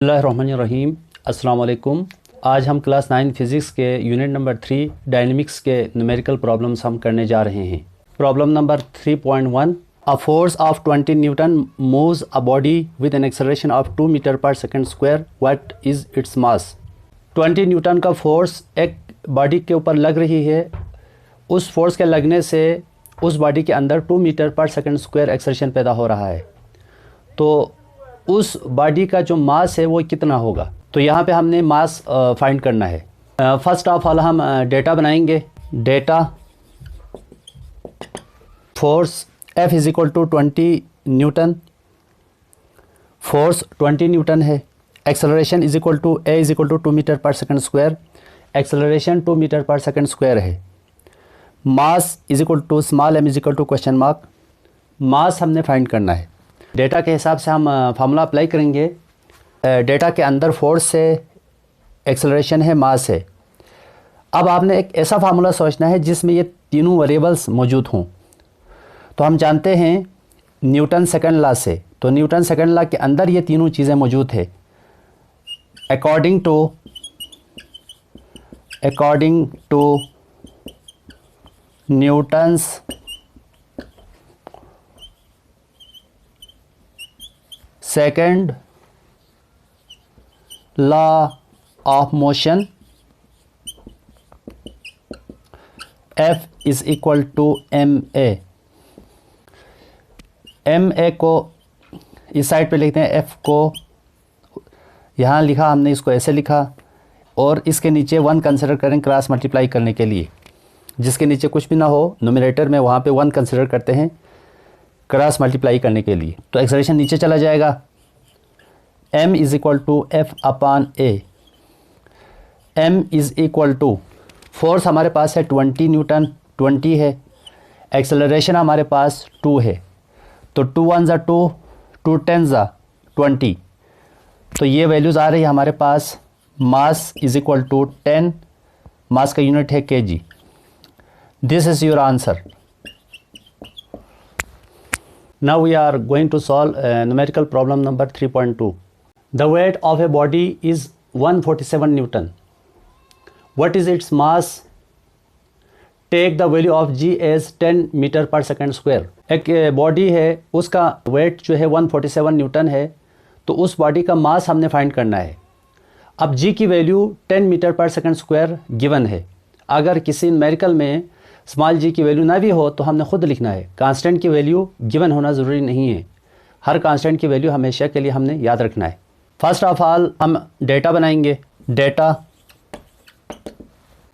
बिस्मिल्लाहिर्रहमानिर्रहीम। अस्सलाम वालेकुम। आज हम क्लास 9 फिज़िक्स के यूनिट नंबर 3 डायनेमिक्स के न्यूमेरिकल प्रॉब्लम्स हम करने जा रहे हैं। Problem number 3.1, a force of 20 newton moves a body with an acceleration of 2 metre पर second square, what is its mass. 20 newton का फोर्स एक बॉडी के ऊपर लग रही है। उस फोर्स के लगने से उस बॉडी के अंदर 2 मीटर पर सेकंड स्क्वायर एक्सेलरेशन पैदा हो रहा है। तो उस बॉडी का जो मास है वो कितना होगा। तो यहाँ पे हमने मास फाइंड करना है। फर्स्ट ऑफ ऑल हम डेटा बनाएंगे। Data force F is equal to 20 newton, force 20 newton है। Acceleration is equal to A is equal to 2 metre पर सेकंड स्क्वायर, एक्सेलरेशन 2 मीटर पर सेकंड स्क्वायर है। Mass is equal to small m is equal to question mark. Mass हमने find करना है। Data के हिसाब से हम फार्मूला अप्लाई करेंगे। डेटा के अंदर फोर्स है, एक्सेलरेशन है, मास है। अब आपने एक ऐसा फार्मूला सोचना है जिसमें ये तीनों वेरिएबल्स मौजूद हों। तो हम जानते हैं न्यूटन सेकंड लॉ से, तो न्यूटन सेकंड लॉ के अंदर ये तीनों चीज़ें मौजूद है। According to Newton's second law of motion, F is equal to ma। ma को इस साइड पे लिखते हैं, F को यहाँ लिखा हमने, इसको ऐसे लिखा, और इसके नीचे 1 कंसिडर करें क्रॉस मल्टीप्लाई करने के लिए। जिसके नीचे कुछ भी ना हो न्यूमरेटर में, वहाँ पे 1 कंसिडर करते हैं क्रॉस मल्टीप्लाई करने के लिए। तो एक्सेलरेशन नीचे चला जाएगा। m is equal to F upon A। m is equal to force हमारे पास है 20 न्यूटन, 20 है। एक्सेलरेशन हमारे पास 2 है, तो 2 1 ज़ा 2, 2 10 ज़ा 20। तो ये वैल्यूज़ आ रही है हमारे पास। मास इज़ इक्वल टू 10, मास का यूनिट है kg। This is your answer. Now we are going to solve numerical problem number 3.2. The weight of a body is 147 Newton. What is its mass? Take the value of g as 10 metre पर second square. एक body है, उसका wait जो है 147 newton है। तो उस body का मास हमने फाइंड करना है। अब g की वैल्यू 10 मीटर पर सेकंड स्क्वायर गिवन है। अगर किसी न्यूमेरिकल में स्मॉल जी की वैल्यू ना भी हो तो हमने खुद लिखना है। कांस्टेंट की वैल्यू गिवन होना ज़रूरी नहीं है। हर कांस्टेंट की वैल्यू हमेशा के लिए हमने याद रखना है। फर्स्ट ऑफ ऑल हम डेटा बनाएंगे। Data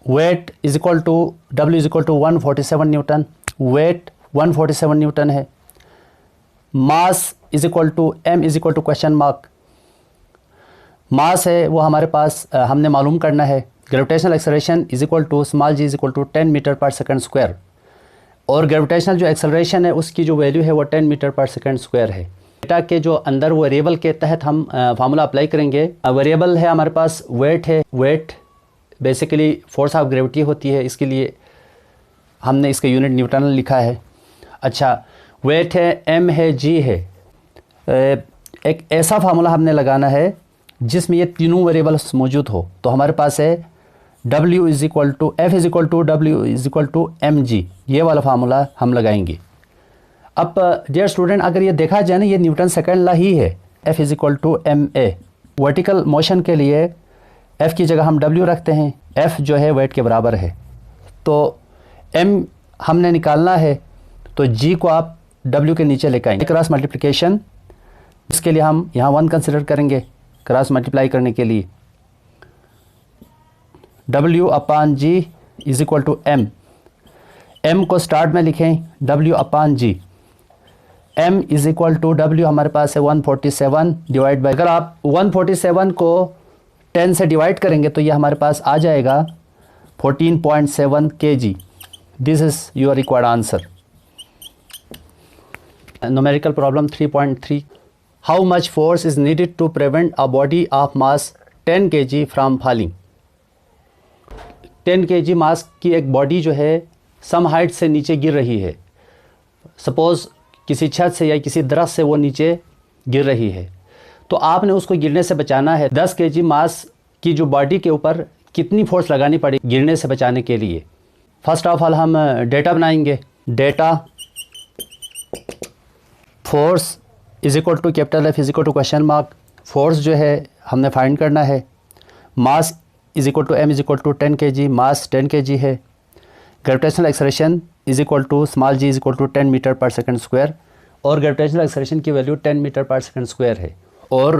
weight is equal to W is equal to 147 newton. Weight 147 newton है। Mass is equal to M is equal to question mark. Mass है वो हमारे पास हमने मालूम करना है। Gravitational acceleration is equal to small g is equal to 10 metre पर सेकंड स्क्वायर, और ग्रेविटेशनल जो एक्सेलरेशन है उसकी जो वैल्यू है वो 10 मीटर पर सेकंड स्क्वायर है। डेटा के जो अंदर वेरिएबल के तहत हम फार्मूला अप्लाई करेंगे। वेरिएबल है हमारे पास वेट है। Weight basically force of gravity होती है, इसके लिए हमने इसका यूनिट न्यूटन लिखा है। अच्छा, वेट है, m है, g है। एक ऐसा फार्मूला हमने लगाना है जिसमें ये तीनों वेरिएबल्स मौजूद हो। तो हमारे पास है W is equal to F is equal to W is equal to mg। ये वाला फार्मूला हम लगाएंगे। अब डियर स्टूडेंट, अगर ये देखा जाए ना, ये न्यूटन सेकंड लॉ ही है। F is equal to ma। Vertical motion के लिए F की जगह हम W रखते हैं। F जो है वेट के बराबर है, तो m हमने निकालना है, तो g को आप W के नीचे लेकर आएंगे। क्रॉस मल्टीप्लिकेशन, इसके लिए हम यहाँ 1 कंसिडर करेंगे क्रॉस मल्टीप्लाई करने के लिए। W upon g is equal to m। m को स्टार्ट में लिखें, W upon g. m is equal to W हमारे पास है 147 डिवाइड बाई, अगर आप 147 को 10 से डिवाइड करेंगे तो ये हमारे पास आ जाएगा 14.7 kg। This is your required answer. Numerical problem 3.3, how much force is needed to prevent a body of mass 10 kg from falling. 10 kg mass की एक बॉडी जो है सम हाइट से नीचे गिर रही है। सपोज़ किसी छत से या किसी दरख्त से वो नीचे गिर रही है, तो आपने उसको गिरने से बचाना है। 10 kg मास की जो बॉडी के ऊपर कितनी फोर्स लगानी पड़ेगी गिरने से बचाने के लिए। फर्स्ट ऑफ ऑल हम डेटा बनाएंगे। Data force is equal to capital F is equal to question mark. Force जो है हमने फाइंड करना है। Mass is equal to M is equal to 10 kg, mass 10 kg है। Gravitational acceleration is equal to small g is equal to 10 metre पर second square, और gravitational acceleration की value 10 metre पर सेकंड स्क्वायर है। और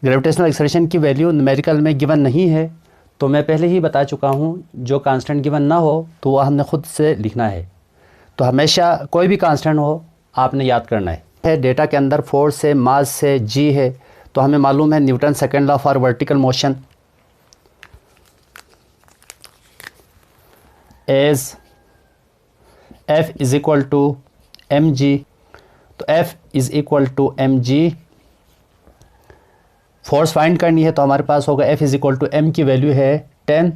gravitational acceleration की value numerical में given नहीं है, तो मैं पहले ही बता चुका हूँ, जो कांस्टेंट गिवन ना हो तो वह हमने खुद से लिखना है। तो हमेशा कोई भी कांस्टेंट हो आपने याद करना है। डेटा के अंदर फोर्स से, मास से, g है, तो हमें मालूम है Newton second law for vertical motion as F is equal to mg। तो F is equal to mg। Force find करनी है तो हमारे पास होगा F is equal to m की वैल्यू है 10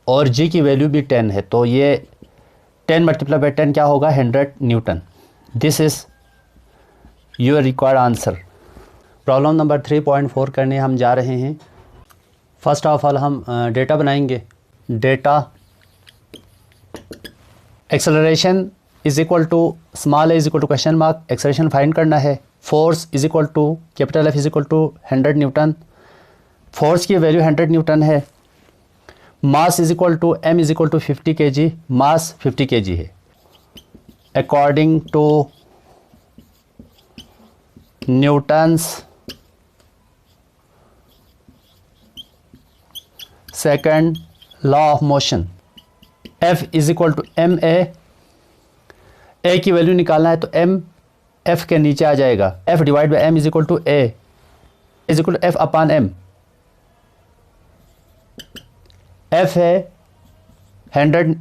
और g की वैल्यू भी 10 है, तो ये 10 मल्टीप्लाई बाई 10 क्या होगा 100 newton. This is your required answer. Problem number 3.4 करने हम जा रहे हैं। फर्स्ट ऑफ ऑल हम डेटा बनाएंगे। Data acceleration is equal to small a is equal to question mark. Acceleration find करना है। Force is equal to capital F is equal to 100 newton. Force की वैल्यू 100 न्यूटन है। Mass is equal to M is equal to 50 kg, mass 50 kg है। According to Newton's second law of motion, F is equal to a की value निकालना है तो m F के नीचे आ जाएगा। F divide by m is equal to a is equal to F upon m। F है 100,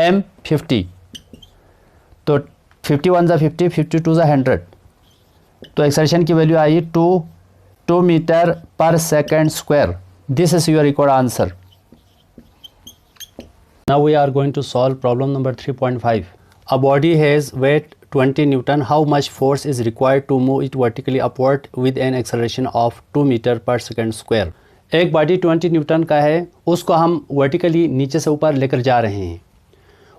m 50, तो 51 ज़ा 50, 52 ज़ा 100, तो एक्सेलरेशन की वैल्यू आई 2 मीटर पर second square. This is your required answer. Now we are going to solve problem number 3.5. A body has weight 20 Newton. How much force is required to move it vertically upward with an acceleration of 2 meter per second square? एक body 20 newton का है, उसको हम vertically नीचे से ऊपर लेकर जा रहे हैं।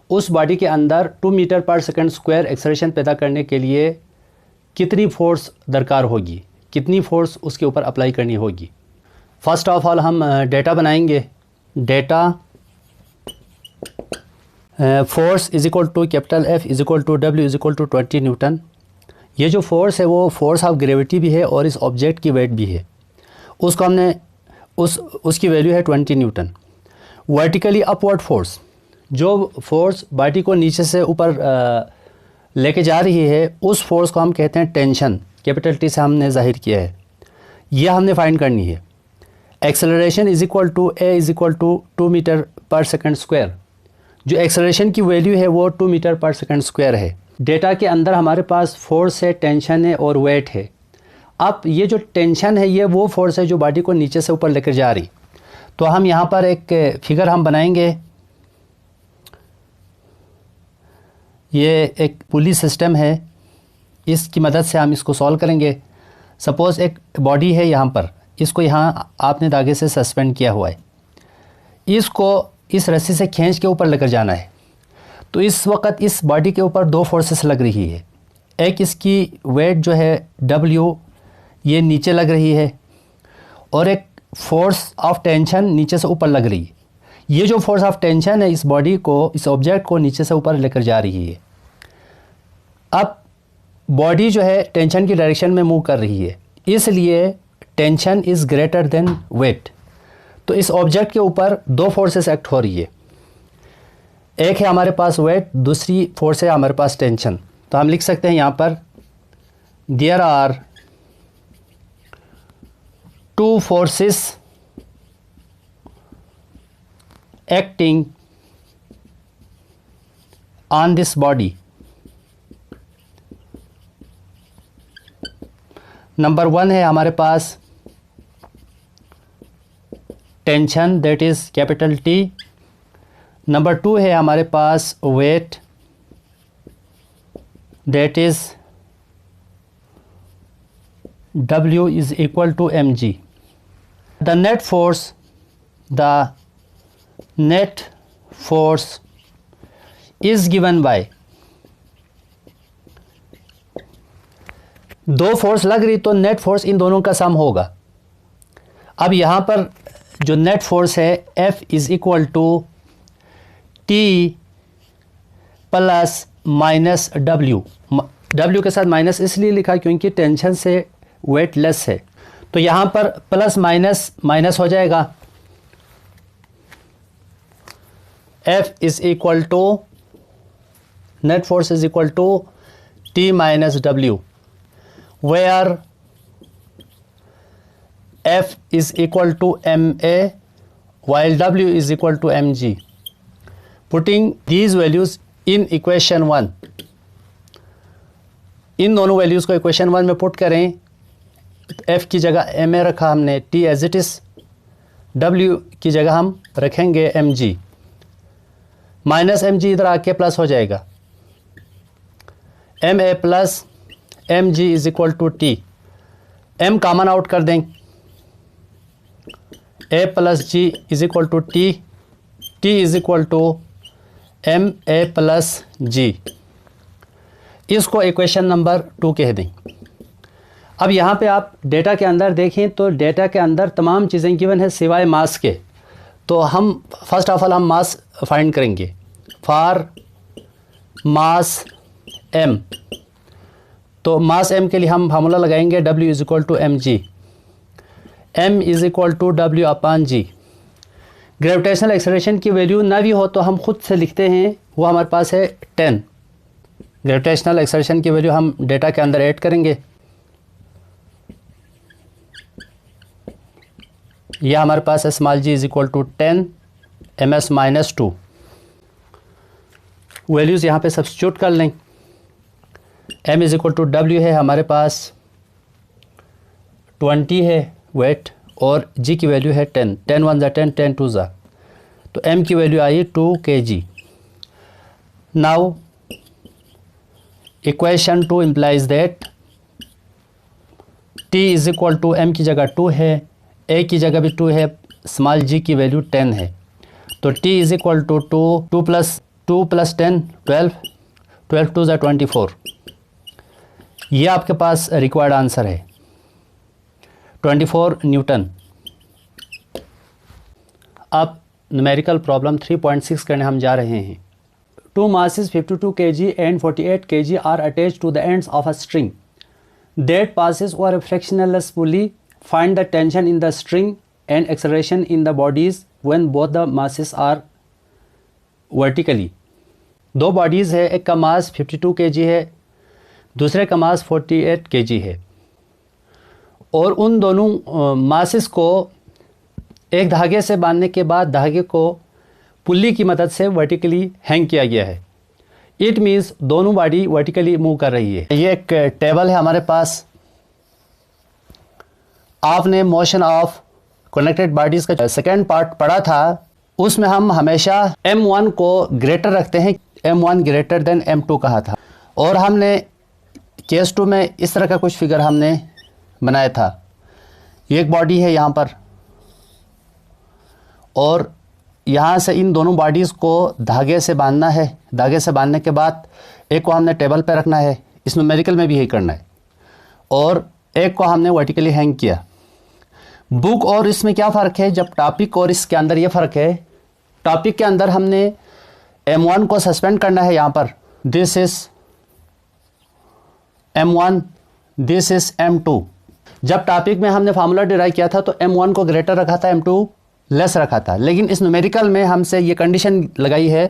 उस बॉडी के अंदर 2 मीटर पर सेकंड स्क्वायर एक्सेलरेशन पैदा करने के लिए कितनी फोर्स दरकार होगी, कितनी फोर्स उसके ऊपर अप्लाई करनी होगी। फर्स्ट ऑफ ऑल हम डेटा बनाएंगे। Data force is equal to capital F is equal to W is equal to 20 newton. ये जो फोर्स है वो फोर्स ऑफ ग्रेविटी भी है और इस ऑब्जेक्ट की वेट भी है। उसको हमने उसकी वैल्यू है 20 न्यूटन। वर्टिकली अपवर्ड फोर्स, जो फोर्स बॉडी को नीचे से ऊपर लेके जा रही है, उस फोर्स को हम कहते हैं टेंशन। कैपिटल T से हमने जाहिर किया है, यह हमने फाइंड करनी है। Acceleration is equal to A is equal to 2 metre पर सेकंड स्क्वायर। जो एक्सेलरेशन की वैल्यू है वो 2 मीटर पर सेकंड स्क्वायर है। डेटा के अंदर हमारे पास फोर्स है, टेंशन है और वेट है। अब ये जो टेंशन है ये वो फोर्स है जो बॉडी को नीचे से ऊपर लेकर जा रही। तो हम यहाँ पर एक फिगर हम बनाएंगे। ये एक पुली सिस्टम है, इसकी मदद से हम इसको सॉल्व करेंगे। सपोज़ एक बॉडी है यहाँ पर, इसको यहाँ आपने धागे से सस्पेंड किया हुआ है, इसको इस रस्सी से खींच के ऊपर लेकर जाना है। तो इस वक्त इस बॉडी के ऊपर दो फोर्सेस लग रही है। एक इसकी वेट जो है W ये नीचे लग रही है, और एक फोर्स ऑफ टेंशन नीचे से ऊपर लग रही है। ये जो फोर्स ऑफ टेंशन है इस बॉडी को, इस ऑब्जेक्ट को नीचे से ऊपर लेकर जा रही है। अब बॉडी जो है टेंशन की डायरेक्शन में मूव कर रही है, इसलिए tension is greater than weight. तो इस ऑब्जेक्ट के ऊपर दो फोर्सेस एक्ट हो रही है। एक है हमारे पास वेट, दूसरी फोर्स है हमारे पास टेंशन। तो हम लिख सकते हैं यहाँ पर there are two forces acting on this body. Number 1 है हमारे पास tension, that is capital T। Number 2 है हमारे पास weight, that is W is equal to mg. The net force is given by, दो फोर्स लग रही तो नेट फोर्स इन दोनों का सम होगा. अब यहाँ पर जो नेट फोर्स है F is equal to T plus minus W. W के साथ माइनस इसलिए लिखा क्योंकि टेंशन से वेट लेस है. तो यहाँ पर प्लस माइनस माइनस हो जाएगा. F is equal to net force is equal to T minus W, where F is equal to ma while W is equal to mg. Putting these values in equation 1, इन दोनों values को equation 1 में put करें. F की जगह ma रखा हमने, T as it is, W की जगह हम रखेंगे mg. माइनस mg इधर आके प्लस हो जाएगा. ma plus mg is equal to T. m common out कर दें. a plus g is equal to T. T is equal to ma plus g. इसको इक्वेशन नंबर 2 कह दें. अब यहाँ पे आप डेटा के अंदर देखें तो डेटा के अंदर तमाम चीज़ें गिवन है सिवाय मास के. तो हम फर्स्ट ऑफ ऑल हम मास फाइंड करेंगे. फॉर मास m, तो मास m के लिए हम फार्मूला लगाएंगे W is equal to mg. m is equal to W upon g. Gravitational acceleration की वैल्यू ना भी हो तो हम खुद से लिखते हैं, वो हमारे पास है 10. ग्रेविटेशनल एक्सेलरेशन की वैल्यू हम डेटा के अंदर ऐड करेंगे. यह हमारे पास है small g is equal to 10 ms minus 2. Values यहाँ पे सब्स्टिट्यूट कर लें. m is equal to W है हमारे पास 20 है वेट, और g की वैल्यू है 10. 10 1 ज़ा 10, 10 2 ज़ा, तो m की वैल्यू आई 2 kg. Now equation 2 implies that t is equal to m की जगह 2 है, a की जगह भी 2 है, स्मॉल g की वैल्यू 10 है. तो t is equal to 2 plus 10 12, 12 2 ज़ा 24. ये आपके पास रिक्वायर्ड आंसर है 24 न्यूटन. अब न्यूमेरिकल प्रॉब्लम 3.6 करने हम जा रहे हैं. Two masses 52 kg and 48 kg are attached to the ends of a string that passes over a frictionless pulley. Find the tension in the string and acceleration in the bodies when both the masses are vertically. दो bodies है, एक का मास 52 kg है, दूसरे का मास 48 kg है, और उन दोनों मासेस को एक धागे से बांधने के बाद धागे को पुल्ली की मदद से वर्टिकली हैंग किया गया है. इट मीन्स दोनों बॉडी वर्टिकली मूव कर रही है. ये एक टेबल है हमारे पास. आपने मोशन ऑफ कनेक्टेड बॉडीज़ का सेकेंड पार्ट पढ़ा था, उसमें हम हमेशा m1 को ग्रेटर रखते हैं, m1 ग्रेटर देन m2 कहा था. और हमने केस 2 में इस तरह का कुछ फिगर हमने बनाया था. ये एक बॉडी है यहाँ पर, और यहाँ से इन दोनों बॉडीज़ को धागे से बांधना है. धागे से बांधने के बाद एक को हमने टेबल पे रखना है, इस न्यूमेरिकल में भी यही करना है, और एक को हमने वर्टिकली हैंग किया. बुक और इसमें क्या फ़र्क है, जब टॉपिक और इसके अंदर ये फ़र्क है. टॉपिक के अंदर हमने m1 को सस्पेंड करना है यहाँ पर. This is m1, this is m2. जब टॉपिक में हमने फार्मूला डिराइव किया था तो m1 को ग्रेटर रखा था, m2 लेस रखा था. लेकिन इस न्यूमेरिकल में हमसे ये कंडीशन लगाई है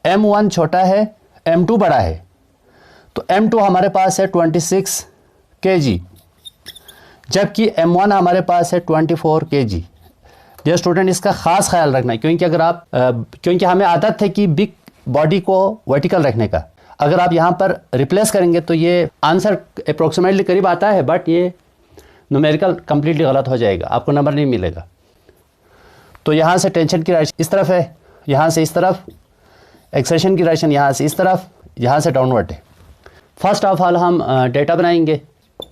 m1 छोटा है, m2 बड़ा है. तो m2 हमारे पास है 26 kg, जबकि m1 हमारे पास है 24 kg. ये स्टूडेंट इसका ख़ास ख्याल रखना है, क्योंकि अगर आप क्योंकि हमें आदत है कि बिग बॉडी को वर्टिकल रखने का. अगर आप यहाँ पर रिप्लेस करेंगे तो ये आंसर अप्रोक्सीमेटली करीब आता है, बट ये न्यूमेरिकल कम्प्लीटली गलत हो जाएगा, आपको नंबर नहीं मिलेगा. तो यहाँ से टेंशन की डायरेक्शन इस तरफ है, यहाँ से इस तरफ, एक्सेलेरेशन की डायरेक्शन यहाँ से इस तरफ, यहाँ से डाउनवर्ड है. फर्स्ट ऑफ ऑल हम डेटा बनाएंगे.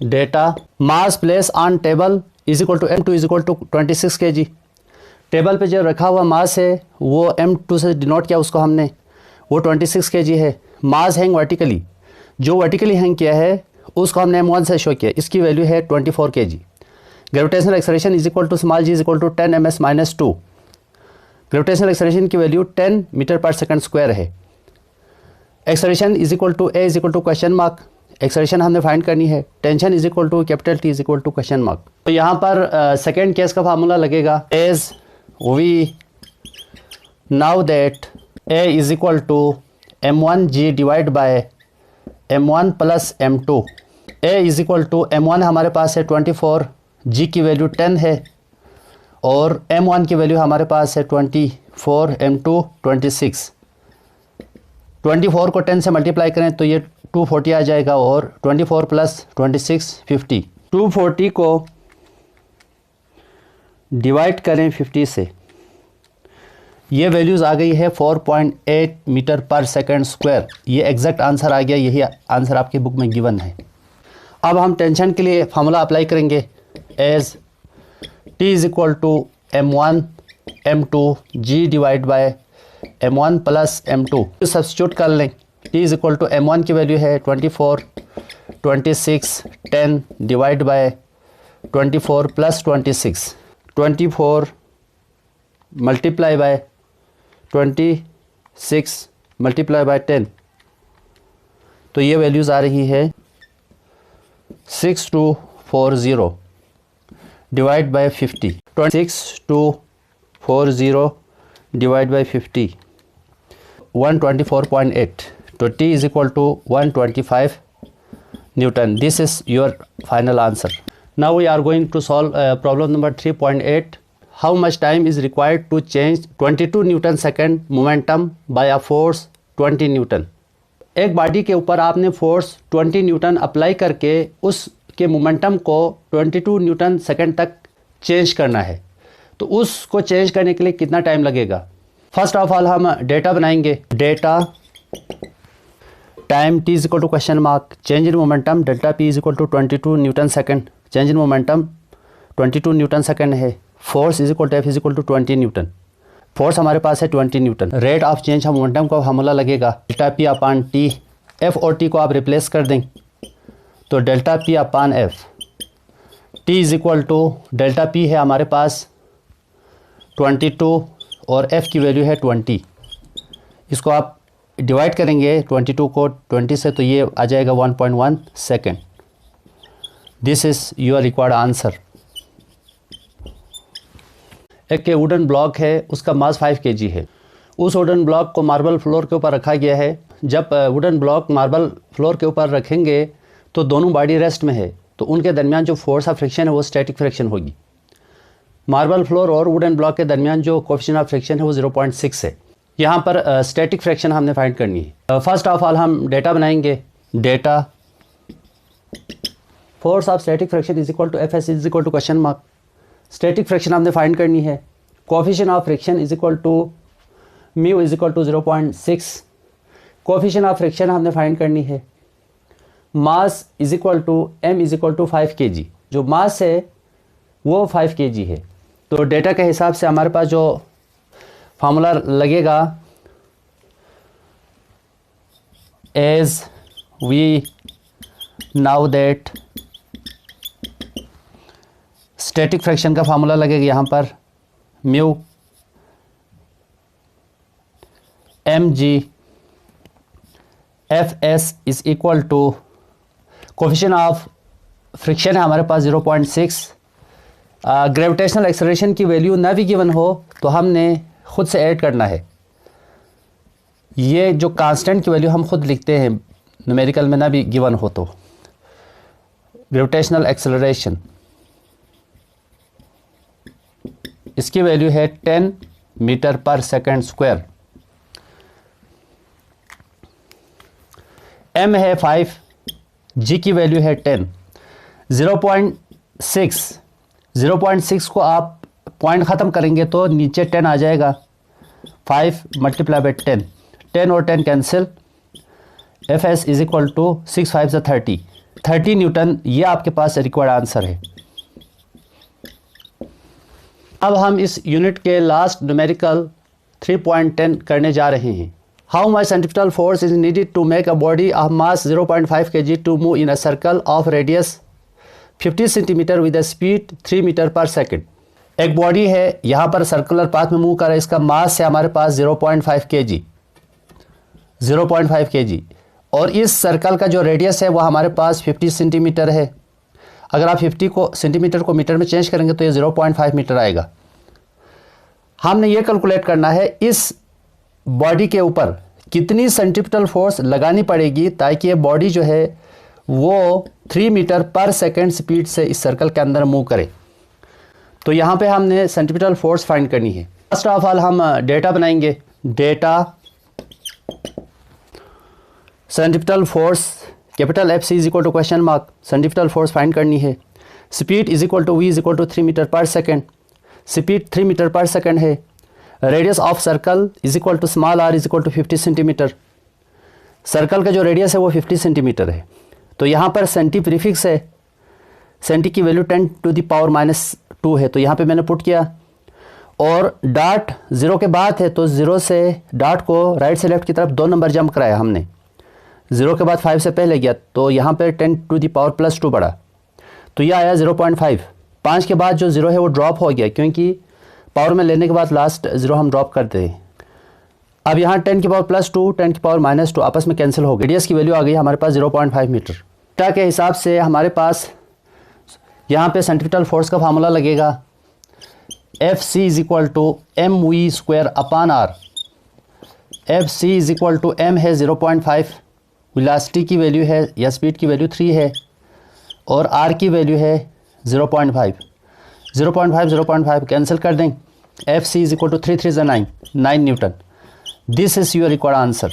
Data mass place on table is equal to M2 is equal to 26 kg। Table पे जो रखा हुआ मास है वो M2 से डिनोट किया उसको हमने, वो 26 kg है। मास हैंग वर्टिकली, जो वर्टिकली हैंग किया है उसको हमने M1 से शो किया, इसकी वैल्यू है 24 kg। Gravitational acceleration is equal to small g is equal to 10 ms minus 2। Gravitational acceleration की वैल्यू 10 मीटर पर सेकंड स्क्वायर है। Acceleration is equal to A is equal to question mark, acceleration हमने find करनी है। Tension is equal to capital T is equal to question mark. तो यहाँ पर second case का फार्मूला लगेगा as we know that A is equal to M1G divide by M1 plus M2। A is equal to M1 हमारे पास है 24, G की value 10 है और M1 की वैल्यू हमारे पास है 24, M2 26। 24 को 10 से मल्टीप्लाई करें तो ये 240 आ जाएगा और 24 प्लस 26 50। 240 को डिवाइड करें 50 से, ये वैल्यूज़ आ गई है 4.8 मीटर पर सेकंड स्क्वायर। ये एग्जैक्ट आंसर आ गया, यही आंसर आपकी बुक में गिवन है। अब हम टेंशन के लिए फार्मूला अप्लाई करेंगे as T is equal to M1 M2 G divide by M1 plus M2। Substitute कर लें। T is equal to M1 की वैल्यू है 24, 26, 10 divide by 24 plus 26। 24 multiply by 26 multiply by 10, तो ये वैल्यूज़ आ रही है 6240 डिवाइड बाय 50। 6240 divide by 50 124.8। तो T is equal to 125 Newton। This is your final answer. Now we are going to solve problem number 3.8। How much time is required to change 22 Newton second momentum by a force 20 Newton। एक body के ऊपर आपने force 20 Newton apply करके उसके momentum को 22 Newton second तक change करना है, तो उसको चेंज करने के लिए कितना टाइम लगेगा। फर्स्ट ऑफ ऑल हम डेटा बनाएंगे। Data time T is equal to question mark, change in momentum delta P is equal to 22 Newton second, change in momentum 22 Newton second है। Force is equal to F is equal to 20 Newton। Force हमारे पास है 20 Newton। Rate of change of momentum का formula लगेगा delta P upon T। F और T को आप replace कर दें तो delta P upon F। T is equal to delta P है हमारे पास 22 और F की वैल्यू है 20। इसको आप डिवाइड करेंगे 22 को 20 से तो ये आ जाएगा 1.1 second. This is your required answer. एक वुडन ब्लॉक है, उसका मास 5 kg है। उस वुडन ब्लॉक को मार्बल फ्लोर के ऊपर रखा गया है। जब वुडन ब्लॉक मार्बल फ्लोर के ऊपर रखेंगे तो दोनों बॉडी रेस्ट में है, तो उनके दरमियान जो फोर्स ऑफ फ्रिक्शन है वो स्टैटिक फ्रिक्शन होगी। मार्बल फ्लोर और वुडन ब्लॉक के दरमियान जो कोएफिशिएंट ऑफ फ्रिक्शन है वो 0.6 है। यहाँ पर स्टैटिक फ्रिक्शन हमने फाइंड करनी है। फर्स्ट ऑफ ऑल हम डेटा बनाएंगे। Data force of static friction is equal to Fs is equal to question mark. Static friction हमने फाइंड करनी है। Coefficient of friction is equal to mu is equal to 0.6। Coefficient of friction हमने find करनी है। Mass is equal to M is equal to 5 kg। जो मास है वो 5 kg है। तो डेटा के हिसाब से हमारे पास जो फार्मूला लगेगा as we know that static friction का फार्मूला लगेगा यहाँ पर mu mg Fs is equal to coefficient of friction है हमारे पास 0.6। ग्रेविटेशनल एक्सेलरेशन की वैल्यू ना भी गिवन हो तो हमने खुद से ऐड करना है। ये जो कांस्टेंट की वैल्यू हम खुद लिखते हैं न्यूमेरिकल में ना भी गिवन हो तो। ग्रेविटेशनल एक्सेलरेशन इसकी वैल्यू है 10 मीटर पर सेकंड स्क्वायर। M है 5, G की वैल्यू है 10। 0.6 को आप पॉइंट ख़त्म करेंगे तो नीचे 10 आ जाएगा। 5 मल्टीप्लाई बाई 10 और 10 cancel. Fs is equal to 6 5 30। 30 newton, ये आपके पास रिक्वायर्ड आंसर है। अब हम इस यूनिट के लास्ट न्यूमेरिकल 3.10 करने जा रहे हैं। How much centrifugal force is needed to make a body of mass 0.5 kg to move in a circle of radius 50 centimetre with a speed 3 metre पर सेकेंड। एक बॉडी है, यहाँ पर सर्कुलर पाथ में मूव कर रहा है, इसका मास है हमारे पास 0.5 kg, 0.5 kg, और इस सर्कल का जो रेडियस है वो हमारे पास 50 सेंटीमीटर है। अगर आप 50 को सेंटीमीटर को मीटर में चेंज करेंगे तो ये 0.5 मीटर आएगा। हमने ये कैलकुलेट करना है इस बॉडी के ऊपर कितनी सेंट्रीफ्यूगल फोर्स लगानी पड़ेगी ताकि ये बॉडी जो है वो 3 मीटर पर सेकेंड स्पीड से इस सर्कल के अंदर मूव करे। तो यहाँ पे हमने सेंट्रीफ्यूगल फोर्स फाइंड करनी है। फर्स्ट ऑफ ऑल हम डेटा बनाएंगे। Data centrifugal force capital F C is equal to question mark, centrifugal force find करनी है। Speed is equal to V is equal to 3 metre पर सेकेंड, स्पीड 3 मीटर पर second है। Radius of circle is equal to small R is equal to 50 centimetre, circle का जो radius है वो 50 centimetre है। तो यहाँ पर सेंटी प्रीफिक्स है, सेंटी की वैल्यू 10 टू द पावर -2 है, तो यहाँ पे मैंने पुट किया। और डॉट 0 के बाद है तो 0 से डॉट को राइट से लेफ्ट की तरफ 2 नंबर जंप कराया हमने। 0 के बाद 5 से पहले गया तो यहाँ पे 10 टू द पावर +2 बढ़ा, तो यह आया 0.5। 5 के बाद जो 0 है वो ड्रॉप हो गया क्योंकि पावर में लेने के बाद लास्ट 0 हम ड्रॉप करते हैं। अब यहाँ 10 की पावर +2 10 की पावर -2 आपस में कैंसिल हो गई। रेडियस की वैल्यू आ गई हमारे पास 0.5 मीटर। डेटा के हिसाब से हमारे पास यहाँ पे सेंट्रीफ्यूगल फोर्स का फार्मूला लगेगा F C is equal to M V square upon R. F C is equal to M है 0.5, वेलोसिटी की वैल्यू है या स्पीड की वैल्यू 3 है, और आर की वैल्यू है 0.5। 0.5 कैंसिल कर दें। F C is equal to 3 3 9 newton. This is your required answer.